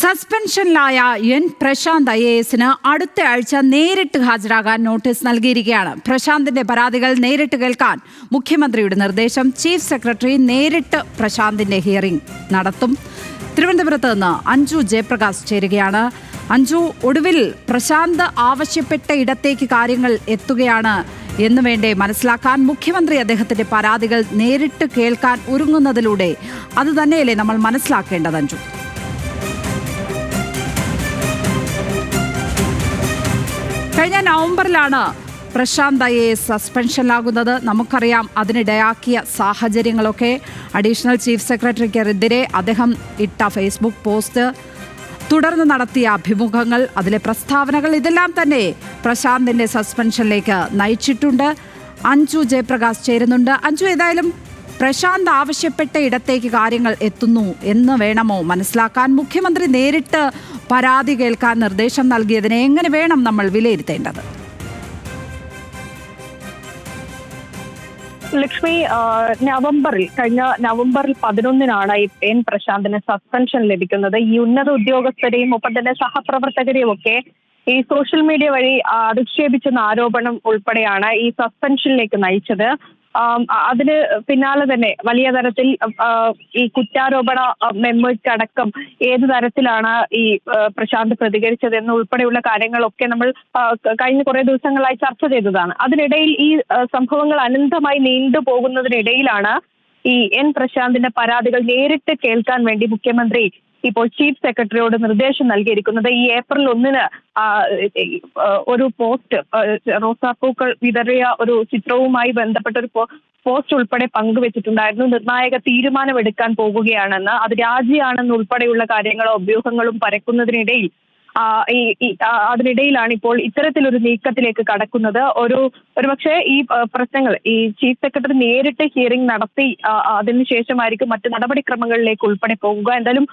സസ്പെൻഷനിലായ N Prashant IAS-ന് അടുത്ത ആഴ്ച നേരിട്ട് ഹാജരാകാൻ നോട്ടീസ് നൽകിയിരിക്കുകയാണ്. പ്രശാന്തിന്റെ പരാതികൾ നേരിട്ട് കേൾക്കാൻ മുഖ്യമന്ത്രിയുടെ നിർദ്ദേശം. ചീഫ് സെക്രട്ടറി നേരിട്ട് പ്രശാന്തിന്റെ ഹിയറിംഗ് നടത്തും. തിരുവനന്തപുരത്ത് നിന്ന് അഞ്ജു ജയപ്രകാശ് ചേരുകയാണ്. അഞ്ജു, ഒടുവിൽ പ്രശാന്ത് ആവശ്യപ്പെട്ട ഇടത്തേക്ക് കാര്യങ്ങൾ എത്തുകയാണ് എന്ന് വേണ്ടേ മനസ്സിലാക്കാൻ? മുഖ്യമന്ത്രി അദ്ദേഹത്തിന്റെ പരാതികൾ നേരിട്ട് കേൾക്കാൻ ഒരുങ്ങുന്നതിലൂടെ അത് തന്നെയല്ലേ നമ്മൾ മനസ്സിലാക്കേണ്ടത് അഞ്ജു? കഴിഞ്ഞ നവംബറിലാണ് പ്രശാന്ത് IAS സസ്പെൻഷനിലാകുന്നത്. നമുക്കറിയാം അതിനിടയാക്കിയ സാഹചര്യങ്ങളൊക്കെ. അഡീഷണൽ ചീഫ് സെക്രട്ടറിക്കെതിരെ അദ്ദേഹം ഇട്ട ഫേസ്ബുക്ക് പോസ്റ്റ്, തുടർന്ന് നടത്തിയ അഭിമുഖങ്ങൾ, അതിലെ പ്രസ്താവനകൾ, ഇതെല്ലാം തന്നെ പ്രശാന്തിന്റെ സസ്പെൻഷനിലേക്ക് നയിച്ചിട്ടുണ്ട്. അഞ്ജു ജയപ്രകാശ് ചേരുന്നുണ്ട്. അഞ്ജു, ഏതായാലും പ്രശാന്ത് ആവശ്യപ്പെട്ട ഇടത്തേക്ക് കാര്യങ്ങൾ എത്തുന്നു എന്ന് വേണമോ മനസ്സിലാക്കാൻ? മുഖ്യമന്ത്രി നേരിട്ട് പരാതി കേൾക്കാൻ നിർദ്ദേശം നൽകിയതിനെ എങ്ങനെ വേണം നമ്മൾ വിലയിരുത്തേണ്ടത്? ലക്ഷ്മി, കഴിഞ്ഞ നവംബറിൽ 11 എൻ പ്രശാന്തിന് സസ്പെൻഷൻ ലഭിക്കുന്നത്. ഈ ഉന്നത ഉദ്യോഗസ്ഥരെയും ഒപ്പം തന്നെ സഹപ്രവർത്തകരെയും ഒക്കെ ഈ സോഷ്യൽ മീഡിയ വഴി അധിക്ഷേപിച്ചെന്ന ആരോപണം ഉൾപ്പെടെയാണ് ഈ സസ്പെൻഷനിലേക്ക് നയിച്ചത്. അതിന് പിന്നാലെ തന്നെ വലിയ തരത്തിൽ ഈ കുറ്റാരോപണ മെമ്മോയ്ക്കടക്കം ഏത് തരത്തിലാണ് ഈ പ്രശാന്ത് പ്രതികരിച്ചത് എന്നുൾപ്പെടെയുള്ള കാര്യങ്ങളൊക്കെ നമ്മൾ കഴിഞ്ഞ കുറെ ദിവസങ്ങളായി ചർച്ച ചെയ്തതാണ്. അതിനിടയിൽ ഈ സംഭവങ്ങൾ അനന്തമായി നീണ്ടുപോകുന്നതിനിടയിലാണ് ഈ എൻ പ്രശാന്തിന്റെ പരാതികൾ നേരിട്ട് കേൾക്കാൻ വേണ്ടി മുഖ്യമന്ത്രി ഇപ്പോൾ ചീഫ് സെക്രട്ടറിയോട് നിർദ്ദേശം നൽകിയിരിക്കുന്നത്. ഈ ഏപ്രിൽ 1 ഒരു പോസ്റ്റ്, റോസാപ്പൂക്കൾ വിതറിയ ഒരു ചിത്രവുമായി ബന്ധപ്പെട്ട ഒരു പോസ്റ്റ് ഉൾപ്പെടെ പങ്കുവെച്ചിട്ടുണ്ടായിരുന്നു. നിർണായക തീരുമാനമെടുക്കാൻ പോകുകയാണെന്ന്, അത് രാജിയാണെന്ന് ഉൾപ്പെടെയുള്ള കാര്യങ്ങളും അഭ്യൂഹങ്ങളും പരക്കുന്നതിനിടയിൽ അതിനിടയിലാണ് ഇപ്പോൾ ഇത്തരത്തിലൊരു നീക്കത്തിലേക്ക് കടക്കുന്നത്. ഒരുപക്ഷെ ഈ പ്രശ്നങ്ങൾ ഈ ചീഫ് സെക്രട്ടറി നേരിട്ട് ഹിയറിംഗ് നടത്തി അതിനുശേഷമായിരിക്കും മറ്റു നടപടിക്രമങ്ങളിലേക്ക് ഉൾപ്പെടെ പോകുക. എന്തായാലും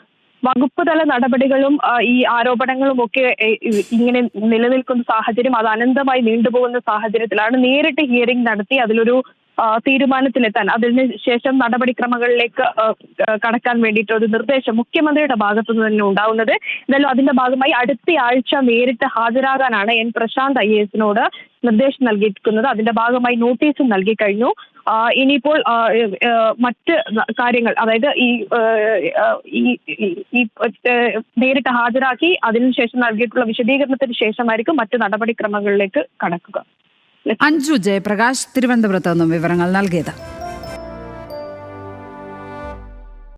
വകുപ്പ് തല നടപടികളും ഈ ആരോപണങ്ങളും ഒക്കെ ഇങ്ങനെ നിലനിൽക്കുന്ന സാഹചര്യം, അത് അനന്തമായി നീണ്ടുപോകുന്ന സാഹചര്യത്തിലാണ് നേരിട്ട് ഹിയറിംഗ് നടത്തി അതിലൊരു തീരുമാനത്തിലെത്താൻ, അതിനുശേഷം നടപടിക്രമങ്ങളിലേക്ക് കടക്കാൻ വേണ്ടിയിട്ട് ഒരു നിർദ്ദേശം മുഖ്യമന്ത്രിയുടെ ഭാഗത്തുനിന്ന് തന്നെ ഉണ്ടാവുന്നത്. എന്തായാലും അതിന്റെ ഭാഗമായി അടുത്ത ആഴ്ച നേരിട്ട് ഹാജരാകാനാണ് എൻ പ്രശാന്ത് IAS-നോട് നിർദ്ദേശം നൽകിയിരിക്കുന്നത്. അതിന്റെ ഭാഗമായി നോട്ടീസും നൽകി കഴിഞ്ഞു. ഇനിയിപ്പോൾ മറ്റ് കാര്യങ്ങൾ, അതായത് ഈ നേരിട്ട് ഹാജരാക്കി അതിനുശേഷം നൽകിയിട്ടുള്ള വിശദീകരണത്തിന് ശേഷമായിരിക്കും മറ്റ് നടപടിക്രമങ്ങളിലേക്ക് കടക്കുക. അഞ്ജു ജയപ്രകാശ് തിരുവനന്തപുരത്ത് നിന്നും വിവരങ്ങൾ നൽകിയത്.